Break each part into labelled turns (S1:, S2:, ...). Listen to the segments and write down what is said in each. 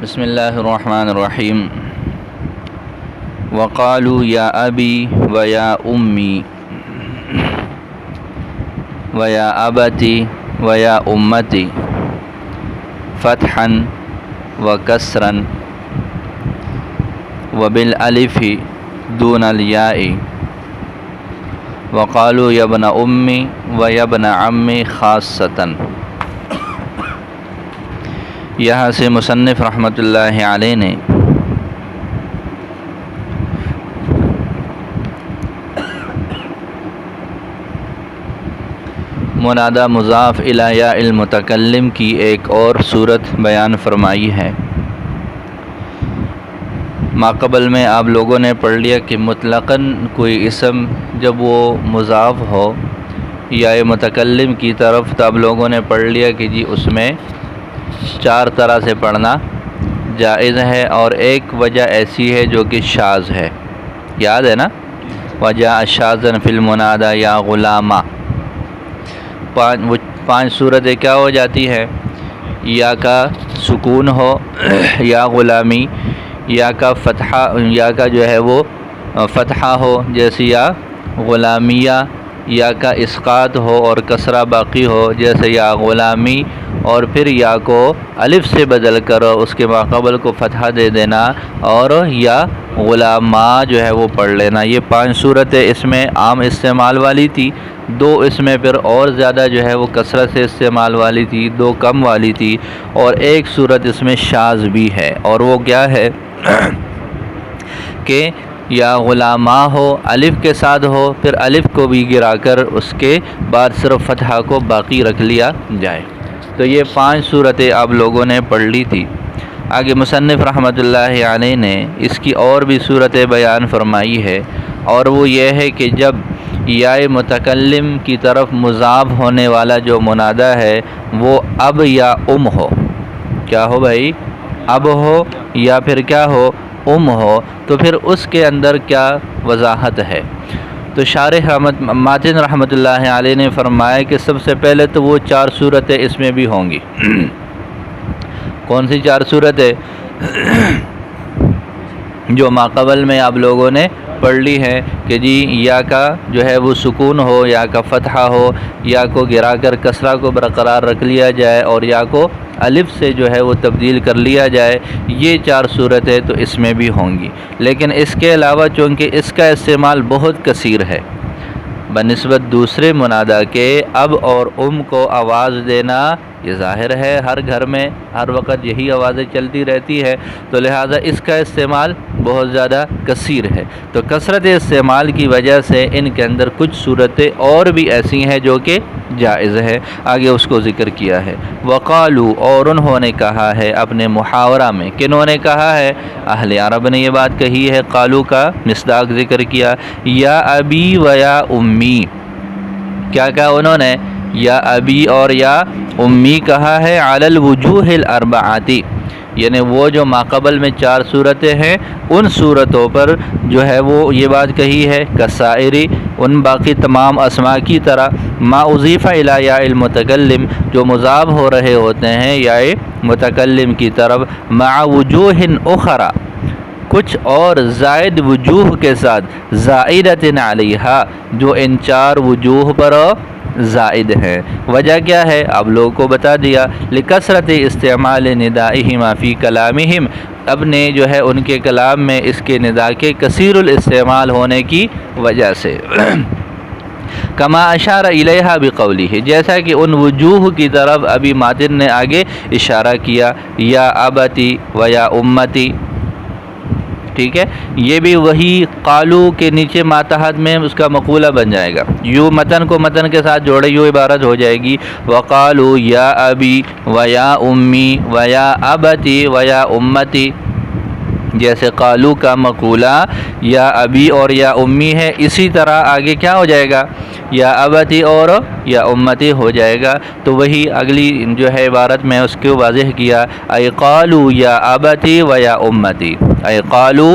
S1: بسم اللہ الرحمن الرحیم وقالوا یا ابی و یا امی و یا ابتی و یا امتی فتحا و کسرا و بالالف دون الیاء وقالوا یا ابن امی و یا ابن عمی خاصۃ۔ یہاں سے مصنف رحمۃ اللہ علیہ نے منادہ مضاف الی یا المتکلم کی ایک اور صورت بیان فرمائی ہے۔ ماقبل میں آپ لوگوں نے پڑھ لیا کہ مطلقاً کوئی اسم جب وہ مضاف ہو یا متکلم کی طرف تو آپ لوگوں نے پڑھ لیا کہ جی اس میں چار طرح سے پڑھنا جائز ہے، اور ایک وجہ ایسی ہے جو کہ شاذ ہے، یاد ہے نا، وجہ شاذن فی المنادى یا غلامہ۔ پانچ صورتیں کیا ہو جاتی ہے؟ یا کا سکون ہو، یا غلامی، یا کا فتحہ، یا کا جو ہے وہ فتحہ ہو جیسے یا غلامیہ، یا کا اسقاط ہو اور کسرہ باقی ہو جیسے یا غلامی، اور پھر یا کو الف سے بدل کر اس کے ماقبل کو فتحہ دے دینا اور یا غلامہ جو ہے وہ پڑھ لینا۔ یہ پانچ صورتیں اس میں عام استعمال والی تھی، دو اس میں پھر اور زیادہ جو ہے وہ کثرت سے استعمال والی تھی، دو کم والی تھی، اور ایک صورت اس میں شاذ بھی ہے، اور وہ کیا ہے کہ یا غلامہ ہو، الف کے ساتھ ہو، پھر الف کو بھی گرا کر اس کے بعد صرف فتحہ کو باقی رکھ لیا جائے۔ تو یہ پانچ صورتیں آپ لوگوں نے پڑھ لی تھی۔ آگے مصنف رحمۃ اللہ علیہ نے اس کی اور بھی صورتیں بیان فرمائی ہے، اور وہ یہ ہے کہ جب یا متکلم کی طرف مضاف ہونے والا جو منادہ ہے وہ اب یا ام ہو، کیا ہو بھائی؟ اب ہو یا پھر کیا ہو؟ ام ہو، تو پھر اس کے اندر کیا وضاحت ہے؟ تو شارح ماتن رحمۃ اللہ علیہ نے فرمایا کہ سب سے پہلے تو وہ چار صورتیں اس میں بھی ہوں گی۔ کون سی چار صورتیں؟ جو ماقبل میں آپ لوگوں نے پڑھ لی ہے کہ جی یا کا جو ہے وہ سکون ہو، یا کا فتحہ ہو، یا کو گرا کر کسرہ کو برقرار رکھ لیا جائے، اور یا کو الف سے جو ہے وہ تبدیل کر لیا جائے۔ یہ چار صورتیں تو اس میں بھی ہوں گی، لیکن اس کے علاوہ چونکہ اس کا استعمال بہت کثیر ہے بنسبت دوسرے منادہ کے، اب اور ام کو آواز دینا یہ ظاہر ہے ہر گھر میں ہر وقت یہی آوازیں چلتی رہتی ہے، تو لہٰذا اس کا استعمال بہت زیادہ کثیر ہے۔ تو کثرت استعمال کی وجہ سے ان کے اندر کچھ صورتیں اور بھی ایسی ہیں جو کہ جائز ہے، آگے اس کو ذکر کیا ہے۔ وقالو، اور انہوں نے کہا ہے اپنے محاورہ میں، کنہوں نے کہا ہے؟ اہل عرب نے یہ بات کہی ہے، قالو کا مصداق ذکر کیا، یا ابی و یا امی، کیا کہا انہوں نے؟ یا ابی اور یا امی کہا ہے، علی الوجوہ الاربعاتی، یعنی وہ جو ماقبل میں چار صورتیں ہیں ان صورتوں پر جو ہے وہ یہ بات کہی ہے، کسائری، ان باقی تمام اسماء کی طرح، ما اضیف الی یا المتکلم، جو مضاف ہو رہے ہوتے ہیں یا متکلم کی طرف، مع وجوہ اخرى، کچھ اور زائد وجوہ کے ساتھ، زائدۃ علیہا، جو ان چار وجوہ پر زائد ہے۔ وجہ کیا ہے؟ آپ لوگوں کو بتا دیا، لکثرت استعمال ندائہما فی کلامہم، اب نے جو ہے ان کے کلام میں اس کے ندا کے کثیر الاستعمال ہونے کی وجہ سے۔ کما اشار الیہا بقولہ، جیسا کہ ان وجوہ کی طرف ابھی ماتن نے آگے اشارہ کیا، یا ابتی و یا امتی، ٹھیک ہے، یہ بھی وہی قالو کے نیچے ماتحت میں اس کا مقولہ بن جائے گا، یوں متن کو متن کے ساتھ جوڑے یوں عبارت ہو جائے گی، وقالو یا ابی و یا امی و یا ابتی و یا امتی، جیسے قالو کا مقولہ یا ابی اور یا امی ہے، اسی طرح آگے کیا ہو جائے گا؟ یا ابتی اور یا امتی ہو جائے گا۔ تو وہی اگلی جو ہے عبارت میں اس کو واضح کیا، اے قالو یا ابتی و یا امتی، اے قالو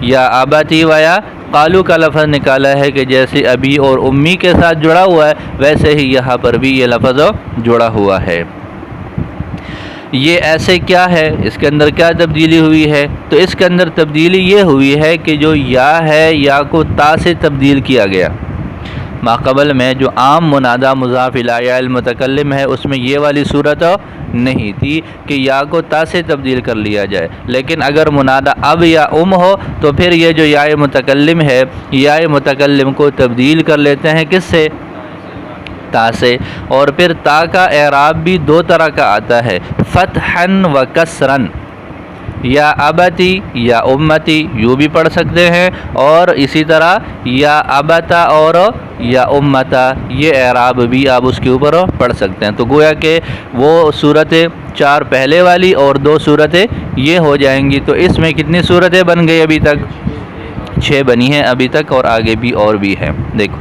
S1: یا ابتی و یا، قالو کا لفظ نکالا ہے کہ جیسے ابی اور امی کے ساتھ جڑا ہوا ہے ویسے ہی یہاں پر بھی یہ لفظ جڑا ہوا ہے۔ یہ ایسے کیا ہے، اس کے اندر کیا تبدیلی ہوئی ہے؟ تو اس کے اندر تبدیلی یہ ہوئی ہے کہ جو یا ہے، یا کو تا سے تبدیل کیا گیا۔ ماقبل میں جو عام منادہ مضاف الی یا المتکلم ہے، اس میں یہ والی صورت نہیں تھی کہ یا کو تا سے تبدیل کر لیا جائے، لیکن اگر منادہ اب یا ہو تو پھر یہ جو یا متکلم ہے، یا متکلم کو تبدیل کر لیتے ہیں کس سے؟ تا سے۔ اور پھر تا کا اعراب بھی دو طرح کا آتا ہے، فتحاً و کسراً، یا ابتی یا امتی یوں بھی پڑھ سکتے ہیں، اور اسی طرح یا ابتا اور یا امتا، یہ اعراب بھی آپ اس کے اوپر پڑھ سکتے ہیں۔ تو گویا کہ وہ صورتیں چار پہلے والی اور دو صورتیں یہ ہو جائیں گی۔ تو اس میں کتنی صورتیں بن گئی ابھی تک؟ 6 بنی ہیں ابھی تک، اور آگے بھی اور بھی ہیں۔ دیکھو،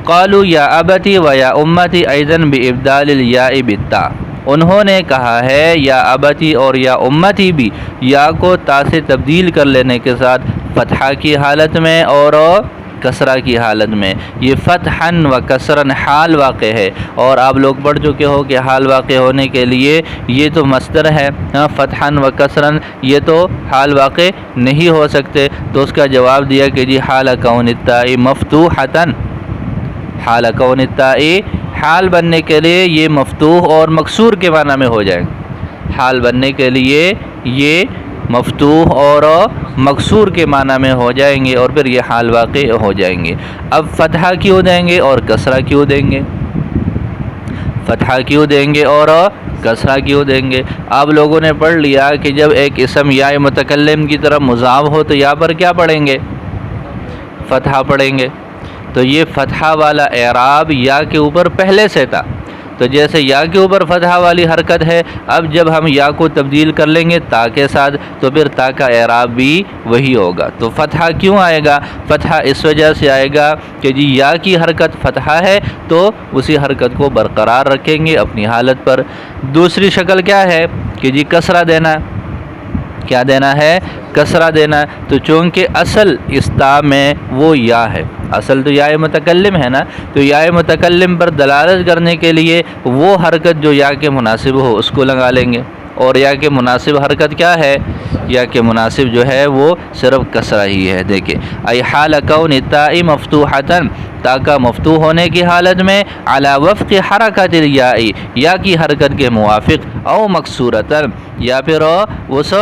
S1: قالوا یا ابتی و یا امتی ایضا بابدال الیاء بالتاء، انہوں نے کہا ہے یا ابتی اور یا امتی بھی یا کو تا سے تبدیل کر لینے کے ساتھ فتحہ کی حالت میں اور کسرہ کی حالت میں۔ یہ فتحاً و کسراً حال واقع ہے، اور آپ لوگ پڑھ چکے ہو کہ حال واقع ہونے کے لیے یہ تو مصدر ہے، فتحاً و کسراً، یہ تو حال واقع نہیں ہو سکتے۔ تو اس کا جواب دیا کہ جی حال کون التاء مفتوحۃ، حال کون التاء، حال بننے کے لیے یہ مفتوح اور مکسور کے معنی میں ہو جائیں گے۔ حال بننے کے لیے یہ مفتوح اور مکسور کے معنی میں ہو جائیں گے، اور پھر یہ حال واقع ہو جائیں گے۔ اب فتحہ کیوں دیں گے اور کسرہ کیوں دیں گے؟ فتحہ کیوں دیں گے اور کسرہ کیوں دیں گے؟ آپ لوگوں نے پڑھ لیا کہ جب ایک اسم یا متکلم کی طرف مضاف ہو تو یا پر کیا پڑھیں گے؟ فتحہ پڑھیں گے۔ تو یہ فتحہ والا اعراب یا کے اوپر پہلے سے تھا، تو جیسے یا کے اوپر فتحہ والی حرکت ہے، اب جب ہم یا کو تبدیل کر لیں گے تا کے ساتھ تو پھر تا کا اعراب بھی وہی ہوگا۔ تو فتحہ کیوں آئے گا؟ فتحہ اس وجہ سے آئے گا کہ جی یا کی حرکت فتحہ ہے تو اسی حرکت کو برقرار رکھیں گے اپنی حالت پر۔ دوسری شکل کیا ہے کہ جی کسرہ دینا، کیا دینا ہے؟ کسرہ دینا۔ تو چونکہ اصل استا میں وہ یا ہے، اصل تو یا متکلم ہے نا، تو یا متکلم پر دلالت کرنے کے لیے وہ حرکت جو یا کے مناسب ہو اس کو لگا لیں گے، اور یا کے مناسب حرکت کیا ہے؟ یا کے مناسب جو ہے وہ صرف کسرہ ہی ہے۔ دیکھیں، ای حال کون التاء مفتوحۃ، تا کا مفتوح ہونے کی حالت میں، علی وفق حرکت الیاء، یا کی حرکت کے موافق، او مکسورۃ، یا پھر اس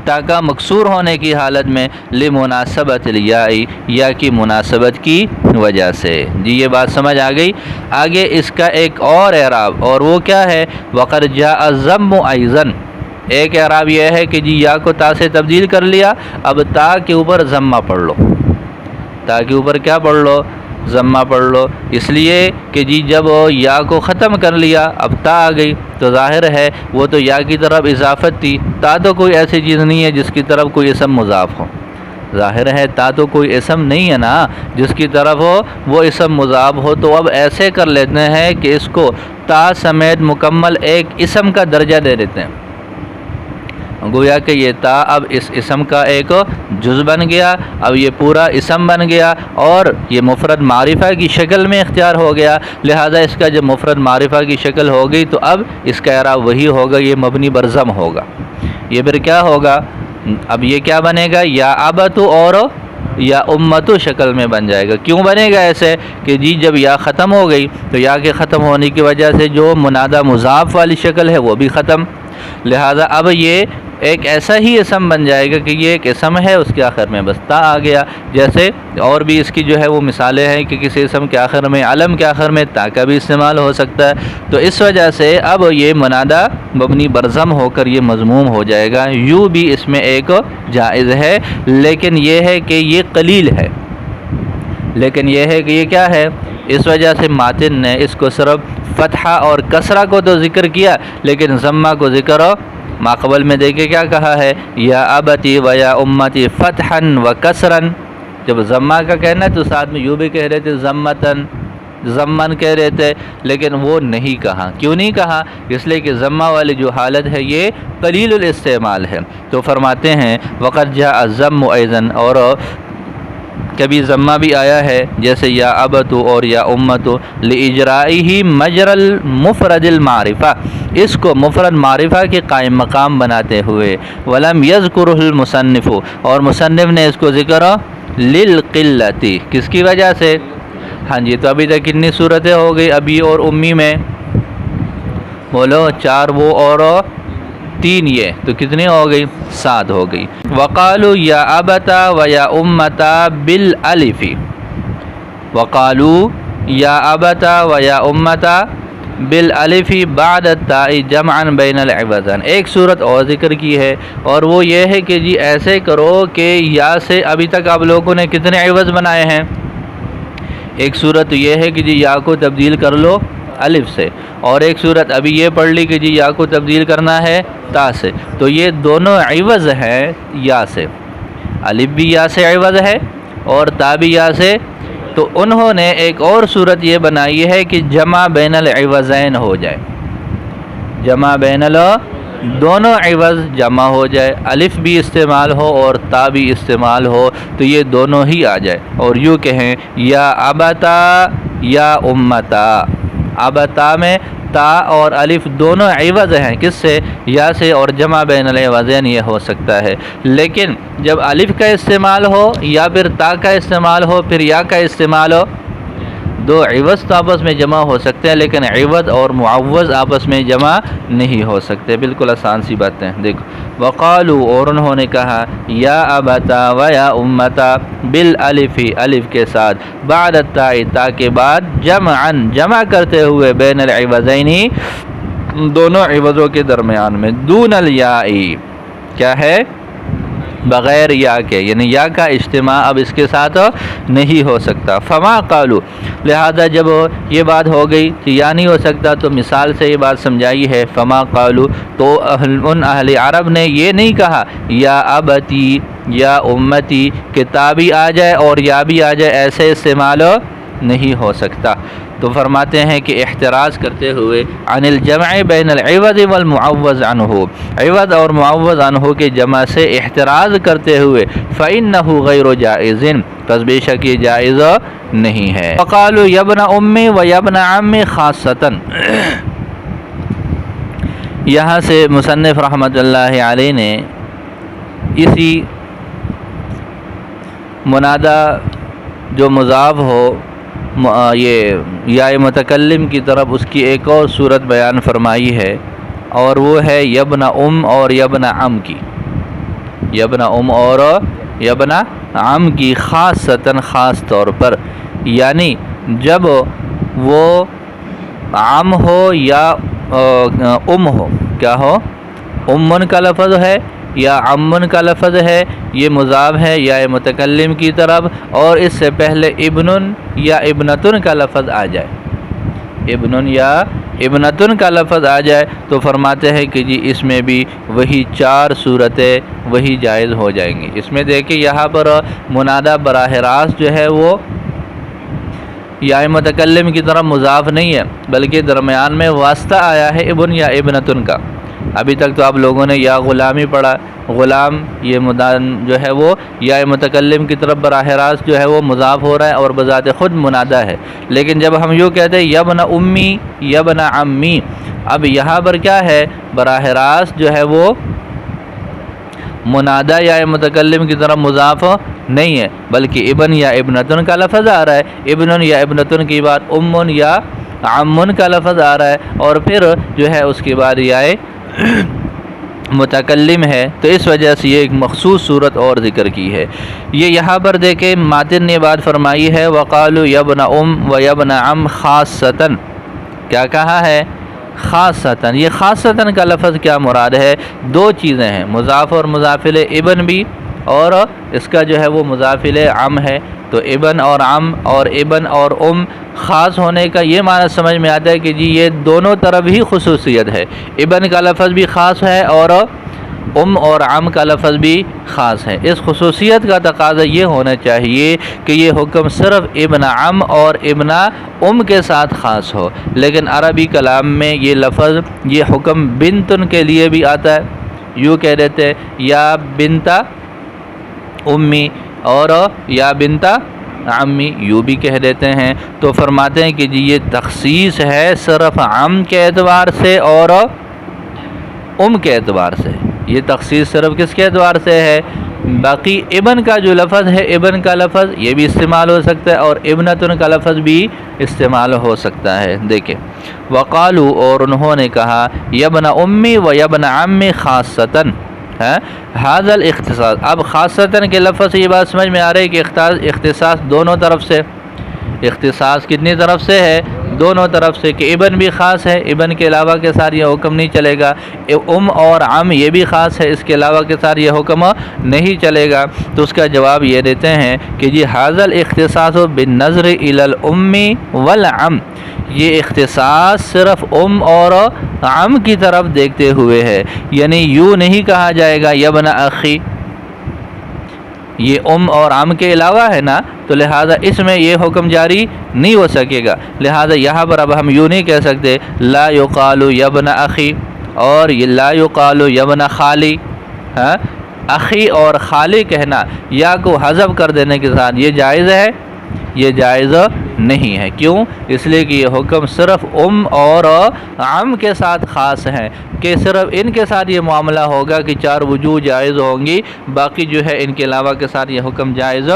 S1: تا کا مکسور ہونے کی حالت میں، لمناسبت الیاء، یا کی مناسبت کی وجہ سے۔ جی یہ بات سمجھ آ گئی؟ آگے اس کا ایک اور اعراب، اور وہ کیا ہے؟ وقد جاء الضم ایضا، ایک اعراب یہ ہے کہ جی یا کو تا سے تبدیل کر لیا، اب تا کے اوپر ضمہ پڑھ لو، تا کے اوپر کیا پڑھ لو؟ ضمہ پڑھ لو، اس لیے کہ جی جب یا کو ختم کر لیا اب تا آ گئی، تو ظاہر ہے وہ تو یا کی طرف اضافت تھی، تا تو کوئی ایسی چیز نہیں ہے جس کی طرف کوئی اسم مضاف ہو، ظاہر ہے تا تو کوئی اسم نہیں ہے نا جس کی طرف ہو وہ اسم مضاف ہو۔ تو اب ایسے کر لیتے ہیں کہ اس کو تا سمیت مکمل ایک اسم کا درجہ دے دیتے ہیں، گویا کہ یہ تا اب اس اسم کا ایک جز بن گیا، اب یہ پورا اسم بن گیا اور یہ مفرد معرفہ کی شکل میں اختیار ہو گیا، لہذا اس کا جب مفرد معرفہ کی شکل ہو گئی تو اب اس کا اعراب وہی ہوگا، یہ مبنی بر ضم ہوگا۔ یہ پھر کیا ہوگا؟ اب یہ کیا بنے گا؟ یا ابتو اور یا امتو شکل میں بن جائے گا۔ کیوں بنے گا ایسے؟ کہ جی جب یا ختم ہو گئی تو یا کے ختم ہونے کی وجہ سے جو منادہ مضاف والی شکل ہے وہ بھی ختم، لہذا اب یہ ایک ایسا ہی اسم بن جائے گا کہ یہ ایک اسم ہے، اس کے آخر میں بس تا آ گیا۔ جیسے اور بھی اس کی جو ہے وہ مثالیں ہیں کہ کسی اسم کے آخر میں، علم کے آخر میں تا کا بھی استعمال ہو سکتا ہے، تو اس وجہ سے اب یہ منادہ مبنی بر ضم ہو کر یہ مضموم ہو جائے گا۔ یوں بھی اس میں ایک جائز ہے، لیکن یہ ہے کہ یہ قلیل ہے، لیکن یہ ہے کہ یہ کیا ہے؟ اس وجہ سے ماتن نے اس کو صرف فتحہ اور کسرہ کو تو ذکر کیا، لیکن ضمہ کو ذکر ماقبل میں دیکھے کیا کہا ہے؟ یا ابتی و یا امتی فتحاً و کسراً۔ جب ضمہ کا کہنا ہے تو ساتھ میں یوں بھی کہہ رہے تھے ضمتاً، ضمن کہہ رہے تھے، لیکن وہ نہیں کہا۔ کیوں نہیں کہا؟ اس لیے کہ ضمہ والی جو حالت ہے یہ قلیل الاستعمال ہے۔ تو فرماتے ہیں وقد جاء الضم ایضا، اور کبھی ضمہ بھی آیا ہے جیسے یا ابتو اور یا امتو لاجرائہ مجرى المفرد المعرفہ، اس کو مفرد معرفہ کے قائم مقام بناتے ہوئے، ولم یذکرہ المصنف، اور مصنف نے اس کو ذکر للقلۃ، کس کی وجہ سے؟ ہاں جی، تو ابھی تک کتنی صورتیں ہو گئی ابی اور امی میں؟ بولو، 4 وہ اور 3 یہ، تو کتنی ہو گئی؟ 7 ہو گئی۔ وقالوا یا ابتا و یا امتا بالالف، وقالوا یا ابتا و یا امتا بالالف بعد التاء جمعا بین العوضین۔ ایک صورت اور ذکر کی ہے، اور وہ یہ ہے کہ جی ایسے کرو کہ یا سے ابھی تک آپ لوگوں نے کتنے عوض بنائے ہیں؟ ایک صورت یہ ہے کہ جی یا کو تبدیل کر لو الف سے، اور ایک صورت ابھی یہ پڑھ لی کہ جی یا کو تبدیل کرنا ہے تا سے، تو یہ دونوں عوض ہیں یا سے، الف بھی یا سے عوض ہے اور تا بھی یا سے۔ تو انہوں نے ایک اور صورت یہ بنائی ہے کہ جمع بین العوضین ہو جائے، جمع بین دونوں عوض جمع ہو جائے، الف بھی استعمال ہو اور تا بھی استعمال ہو، تو یہ دونوں ہی آ جائے، اور یوں کہیں یا ابتا یا امتا۔ ابتا میں تا اور الف دونوں عوض ہیں، کس سے؟ یا سے، اور جمع بین العوضین یہ ہو سکتا ہے۔ لیکن جب الف کا استعمال ہو یا پھر تا کا استعمال ہو پھر یا کا استعمال ہو، دو عوض تو آپس میں جمع ہو سکتے ہیں، لیکن عوض اور معوض آپس میں جمع نہیں ہو سکتے۔ بالکل آسان سی باتیں دیکھو۔ وقالوا، اور انہوں نے کہا یا ابتا و یا امتا بالالف، الف کے ساتھ، بعد التاء، تا کے بعد، جمعا، جمع کرتے ہوئے، بین العوضین، دونوں عوضوں کے درمیان میں، دون الیاء، کیا ہے؟ بغیر یا کے، یعنی یا کا اجتماع اب اس کے ساتھ نہیں ہو سکتا۔ فما قالوا، لہذا جب یہ بات ہو گئی کہ یا نہیں ہو سکتا تو مثال سے یہ بات سمجھائی ہے۔ فما قالوا، تو ان اہل عرب نے یہ نہیں کہا یا ابتی یا امتی کہ تا بھی آ جائے اور یا بھی آ جائے، ایسے استعمال نہیں ہو سکتا۔ تو فرماتے ہیں کہ احتراز کرتے ہوئے عن الجمع بین العوض والمعوض عنہ، عوض اور معوض عنہ کے جمع سے احتراز کرتے ہوئے، فإنہ غیر جائز، پس بے شک یہ جائز نہیں ہے۔ وقالوا یبن امی و یبن عم خاصۃ، یہاں سے مصنف رحمۃ اللہ علیہ نے اسی منادہ جو مضاف ہو یہ یا متکلم کی طرف، اس کی ایک اور صورت بیان فرمائی ہے، اور وہ ہے یبن ام اور یبن عم کی، یبن ام اور یبن عم کی، خاصتاً، خاص طور پر، یعنی جب وہ عم ہو یا ام ہو، کیا ہو؟ امن کا لفظ ہے یا امن کا لفظ ہے، یہ مضاف ہے یا متکلم کی طرف، اور اس سے پہلے ابن یا ابنتن کا لفظ آ جائے، ابن یا ابنتن کا لفظ آ جائے، تو فرماتے ہیں کہ جی اس میں بھی وہی 4 صورتیں وہی جائز ہو جائیں گی۔ اس میں دیکھیں یہاں پر منادہ براہ راست جو ہے وہ یا متکلم کی طرف مضاف نہیں ہے، بلکہ درمیان میں واسطہ آیا ہے ابن یا ابنتن کا۔ ابھی تک تو آپ لوگوں نے یا غلامی پڑھا، غلام یہ مدان جو ہے وہ یا متکلم کی طرف براہ راست جو ہے وہ مضاف ہو رہا ہے اور بذات خود منادہ ہے، لیکن جب ہم یوں کہتے ہیں یبن امی یبن عمی، اب یہاں پر کیا ہے؟ براہ راست جو ہے وہ منادہ یا متکلم کی طرف مضاف نہیں ہے، بلکہ ابن یا ابنتن کا لفظ آ رہا ہے، ابن یا ابنتن کی بات امن یا عمن کا لفظ آ رہا ہے، اور پھر جو ہے اس کے بعد یا متکلم ہے، تو اس وجہ سے یہ ایک مخصوص صورت اور ذکر کی ہے۔ یہ یہاں پر دیکھیں ماتن نے بات فرمائی ہے وقالوا یبن ام و یبن عم خاصتاً، کیا کہا ہے؟ خاصتاً۔ یہ خاصتاً کا لفظ کیا مراد ہے؟ 2 چیزیں ہیں، مضاف اور مضاف الیہ ابن بھی، اور اس کا جو ہے وہ مضاف الیہ عم ہے، تو ابن اور عم اور ابن اور ام خاص ہونے کا یہ معنی سمجھ میں آتا ہے کہ جی یہ دونوں طرف ہی خصوصیت ہے، ابن کا لفظ بھی خاص ہے اور ام اور عم کا لفظ بھی خاص ہے۔ اس خصوصیت کا تقاضا یہ ہونا چاہیے کہ یہ حکم صرف ابن عم اور ابن ام کے ساتھ خاص ہو، لیکن عربی کلام میں یہ لفظ، یہ حکم بنتن کے لیے بھی آتا ہے، یوں کہہ دیتے یا بنتا امی اور یا بنتا عمی یوں بھی کہہ دیتے ہیں۔ تو فرماتے ہیں کہ جی یہ تخصیص ہے صرف عم کے اعتبار سے اور کے اعتبار سے، یہ تخصیص صرف کس کے اعتبار سے ہے؟ باقی ابن کا جو لفظ ہے، ابن کا لفظ یہ بھی استعمال ہو سکتا ہے اور ابنتن کا لفظ بھی استعمال ہو سکتا ہے۔ دیکھیں وقالو، اور انہوں نے کہا یبن امی و یبن عمی خاصتاً ھذا الاختصاص۔ اب خاصتاً کے لفظ سے یہ بات سمجھ میں آ رہی ہے کہ اختصاص دونوں طرف سے، اختصاص کتنی طرف سے ہے؟ دونوں طرف سے، کہ ابن بھی خاص ہے، ابن کے علاوہ کے ساتھ یہ حکم نہیں چلے گا، اور عم یہ بھی خاص ہے، اس کے علاوہ کے ساتھ یہ حکم نہیں چلے گا۔ تو اس کا جواب یہ دیتے ہیں کہ جی ھذا الاختصاص بالنظر الی الام والعم، یہ اختصاص صرف اور عم کی طرف دیکھتے ہوئے ہے، یعنی یوں نہیں کہا جائے گا یبن اخی، یہ اور عم کے علاوہ ہے نا، تو لہٰذا اس میں یہ حکم جاری نہیں ہو سکے گا، لہٰذا یہاں پر اب ہم یوں نہیں کہہ سکتے لا یقال یبن اخی اور لا یقال یبن خالی، اخی اور خالی کہنا یا کو حذف کر دینے کے ساتھ یہ جائز ہے؟ یہ جائز نہیں ہے۔ کیوں؟ اس لیے کہ یہ حکم صرف اور عم کے ساتھ خاص ہیں، کہ صرف ان کے ساتھ یہ معاملہ ہوگا کہ چار وجوہ جائز ہوں گی، باقی جو ہے ان کے علاوہ کے ساتھ یہ حکم جائز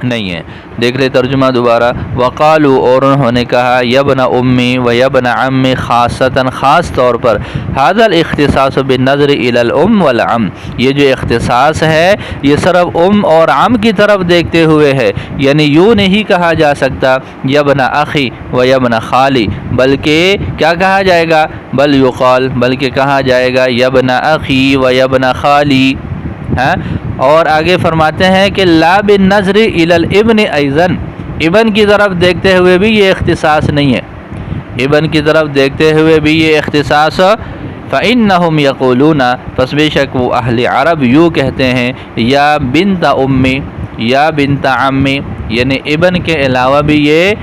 S1: نہیں ہے۔ دیکھ لے ترجمہ دوبارہ، وقالو، اور انہوں نے کہا یبن امی و یبن عمی خاصتاً، خاص طور پر ھذا الاختصاص بالنظر الی الام والعم، یہ جو اختصاص ہے یہ صرف اور عم کی طرف دیکھتے ہوئے ہے، یعنی یوں نہیں کہا جا سکتا یبن اخی و یبن خالی، بلکہ کیا کہا جائے گا؟ بل یقال، بلکہ کہا جائے گا یبن اخی و یبن خالی۔ اور آگے فرماتے ہیں کہ لا بالنظر الی الابن ایضا، ابن کی طرف دیکھتے ہوئے بھی یہ اختصاص نہیں ہے، ابن کی طرف دیکھتے ہوئے بھی یہ اختصاص، فإنہم یقولون، پس بے شک وہ اہل عرب یوں کہتے ہیں یا بنت امی یا بنت عمی، یعنی ابن کے علاوہ بھی یہ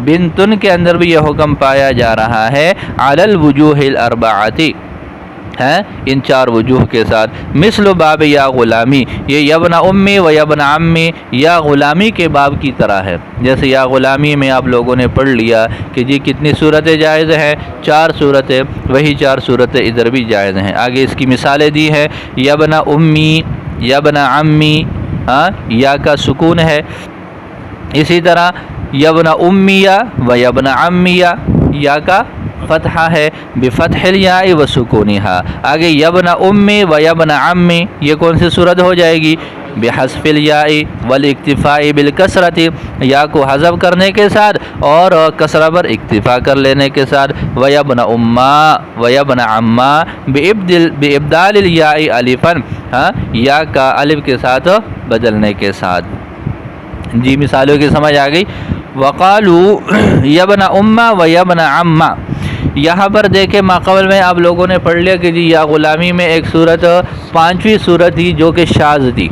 S1: بنتن کے اندر بھی یہ حکم پایا جا رہا ہے، علی الوجوہ الاربعۃ، ان چار وجوہ کے ساتھ، مثل باب یا غلامی، یہ یبن امی و یبن عمی یا غلامی کے باب کی طرح ہے، جیسے یا غلامی میں آپ لوگوں نے پڑھ لیا کہ جی کتنی صورتیں جائز ہیں؟ 4 صورتیں، وہی 4 صورتیں ادھر بھی جائز ہیں۔ آگے اس کی مثالیں دی ہیں، یبن امی، یبن عمی، یا کا سکون ہے، اسی طرح یبن امیہ و یبن عمیہ، یا کا فتحہ ہے بفتح الیاء و سکونہا۔ آگے یبن امی و یبن عمی، یہ کون سی صورت ہو جائے گی؟ بحذف الیاء والاکتفاء بالکسرۃ، یا کو حذف کرنے کے ساتھ اور کسرہ پر اکتفا کر لینے کے ساتھ، و یبن اما و یبن عما بابدال الیاء الفا، یا کا الف کے ساتھ بدلنے کے ساتھ۔ جی مثالوں کی سمجھ آ گئی۔ وقالو یبن اما و یبن عما، یہاں پر دیکھیں ماقبل میں آپ لوگوں نے پڑھ لیا کہ جی یا غلامی میں ایک صورت 5ویں صورت تھی جو کہ شاذ تھی،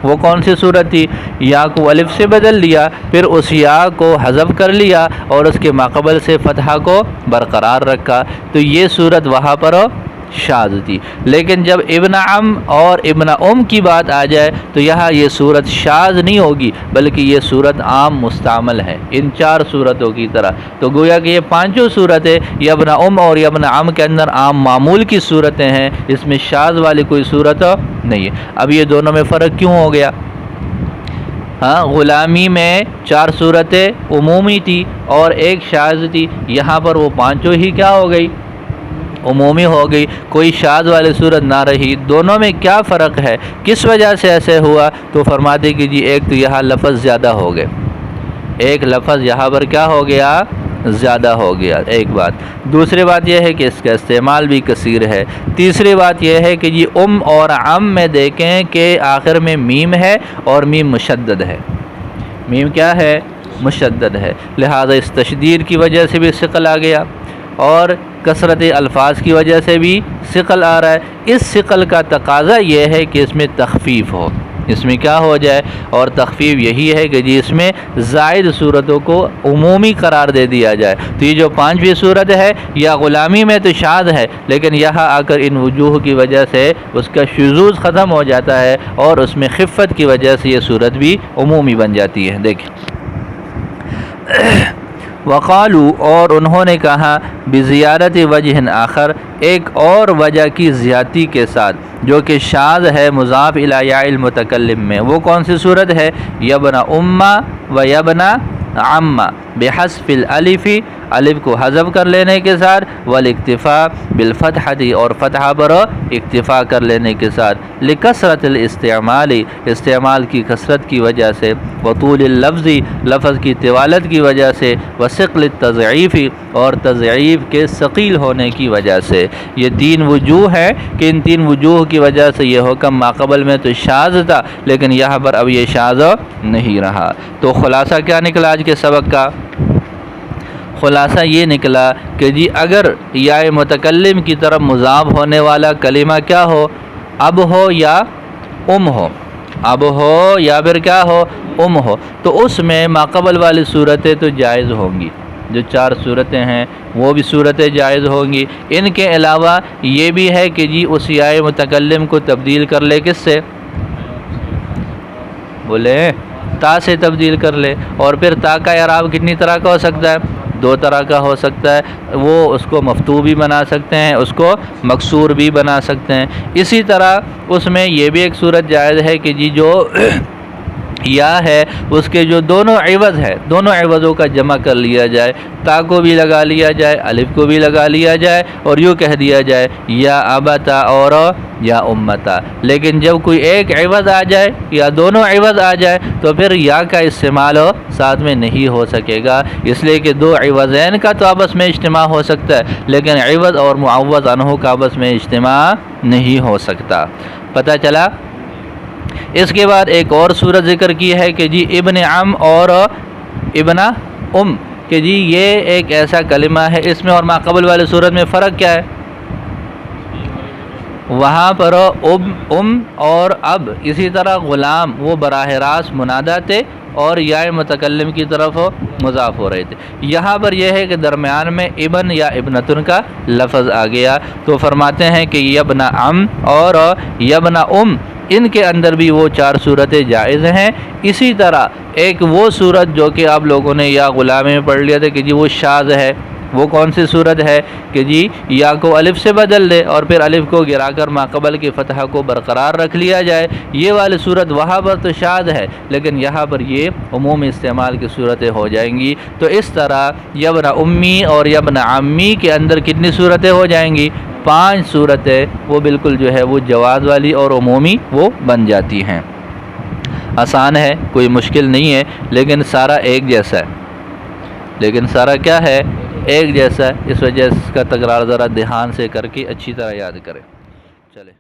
S1: وہ کون سی صورت تھی؟ یا کو الف سے بدل لیا، پھر اس یا کو حذف کر لیا اور اس کے ماقبل سے فتحہ کو برقرار رکھا، تو یہ صورت وہاں پر شاذ تھی۔ لیکن جب ابن عم اور ابن ام کی بات آ جائے تو یہاں یہ صورت شاذ نہیں ہوگی، بلکہ یہ صورت عام مستعمل ہے ان 4 صورتوں کی طرح۔ تو گویا کہ یہ 5 صورتیں ابن ام اور ابن عم کے اندر عام معمول کی صورتیں ہیں، اس میں شاذ والی کوئی صورت نہیں ہے۔ اب یہ دونوں میں فرق کیوں ہو گیا؟ غلامی میں 4 صورتیں عمومی تھی اور ایک شاذ تھی، یہاں پر وہ 5 ہی کیا ہو گئی؟ عمومی ہو گئی، کوئی شاذ والی صورت نہ رہی۔ دونوں میں کیا فرق ہے؟ کس وجہ سے ایسے ہوا؟ تو فرماتے کہ جی ایک تو یہاں لفظ زیادہ ہو گئے، ایک لفظ یہاں پر کیا ہو گیا؟ زیادہ ہو گیا، ایک بات۔ دوسری بات یہ ہے کہ اس کا استعمال بھی کثیر ہے۔ تیسری بات یہ ہے کہ جی اور عم میں دیکھیں کہ آخر میں میم ہے اور میم مشدد ہے، میم کیا ہے؟ مشدد ہے، لہذا اس تشدید کی وجہ سے بھی ثقل آ گیا اور کثرت الفاظ کی وجہ سے بھی ثقل آ رہا ہے۔ اس ثقل کا تقاضا یہ ہے کہ اس میں تخفیف ہو، اس میں کیا ہو جائے، اور تخفیف یہی ہے کہ جی اس میں زائد صورتوں کو عمومی قرار دے دیا جائے۔ تو یہ جو 5ویں صورت ہے یا غلامی میں تو شاذ ہے، لیکن یہاں آ کر ان وجوہ کی وجہ سے اس کا شذوذ ختم ہو جاتا ہے اور اس میں خفت کی وجہ سے یہ صورت بھی عمومی بن جاتی ہے۔ دیکھیں وقالو، اور انہوں نے کہا بزیارت وجہ آخر، ایک اور وجہ کی زیادتی کے ساتھ جو کہ شاذ ہے مضاف الی یا المتکلم میں۔ وہ کون سی صورت ہے؟ یبن امہ و یبن عمہ بحذف الالف، الف کو حذف کر لینے کے ساتھ، والاکتفاء بالفتحۃ، اور فتحہ پر اکتفا کر لینے کے ساتھ، لکثرت الاستعمال، استعمال کی کثرت کی وجہ سے، وطول اللفظ، لفظ کی طوالت کی وجہ سے، وثقل التضعیف، اور تضعیف کے ثقیل ہونے کی وجہ سے۔ یہ 3 وجوہ ہیں کہ ان 3 وجوہ کی وجہ سے یہ حکم ماقبل میں تو شاذ تھا، لیکن یہاں پر اب یہ شاذ نہیں رہا۔ تو خلاصہ کیا نکلا آج کے سبق کا؟ خلاصہ یہ نکلا کہ جی اگر یا متکلم کی طرف مضاف ہونے والا کلمہ کیا ہو، اب ہو یا ام ہو، اب ہو یا پھر کیا ہو، ام ہو، تو اس میں ماقبل والی صورتیں تو جائز ہوں گی۔ جو 4 صورتیں ہیں وہ بھی صورتیں جائز ہوں گی۔ ان کے علاوہ یہ بھی ہے کہ جی اس یا متکلم کو تبدیل کر لے، کس سے؟ بولے تا سے تبدیل کر لے، اور پھر تا کا اعراب کتنی طرح کا ہو سکتا ہے؟ 2 طرح کا ہو سکتا ہے۔ وہ اس کو مفتوح بھی بنا سکتے ہیں، اس کو مکسور بھی بنا سکتے ہیں۔ اسی طرح اس میں یہ بھی ایک صورت جائز ہے کہ جی جو یا ہے اس کے جو دونوں عوض ہے، دونوں عوضوں کا جمع کر لیا جائے، تا کو بھی لگا لیا جائے، الف کو بھی لگا لیا جائے، اور یوں کہہ دیا جائے یا ابتا اور یا امتا۔ لیکن جب کوئی ایک عوض آ جائے یا دونوں عوض آ جائے تو پھر یا کا استعمال ساتھ میں نہیں ہو سکے گا، اس لیے کہ 2 عوضین کا تو آپس میں اجتماع ہو سکتا ہے، لیکن عوض اور معوض عنہ کا آپس میں اجتماع نہیں ہو سکتا۔ پتہ چلا؟ اس کے بعد ایک اور صورت ذکر کی ہے کہ جی ابن عم اور ابن ام، کہ جی یہ ایک ایسا کلمہ ہے، اس میں اور ماقبل والے صورت میں فرق کیا ہے؟ وہاں پر ام اور اب، اسی طرح غلام وہ براہ راست منادہ تھے اور یا متکلم کی طرف مضاف ہو رہے تھے۔ یہاں پر یہ ہے کہ درمیان میں ابن یا ابنتن کا لفظ آ گیا، تو فرماتے ہیں کہ یبن عم اور یبن ام، ان کے اندر بھی وہ 4 صورتیں جائز ہیں۔ اسی طرح ایک وہ صورت جو کہ آپ لوگوں نے یا غلام میں پڑھ لیا تھا کہ جی وہ شاذ ہے، وہ کون سی صورت ہے کہ جی یا کو الف سے بدل دے اور پھر الف کو گرا کر ماقبل کی فتح کو برقرار رکھ لیا جائے، یہ والی صورت وہاں پر تو شاذ ہے، لیکن یہاں پر یہ عمومی استعمال کی صورتیں ہو جائیں گی۔ تو اس طرح یبن امی اور یبن عمی کے اندر کتنی صورتیں ہو جائیں گی؟ 5 صورتیں، وہ بالکل جو ہے وہ جواز والی اور عمومی وہ بن جاتی ہیں۔ آسان ہے، کوئی مشکل نہیں ہے، لیکن سارا ایک جیسا ہے، لیکن سارا کیا ہے؟ ایک جیسا ہے۔ اس وجہ سے اس کا تکرار ذرا دھیان سے کر کے اچھی طرح یاد کریں۔ چلے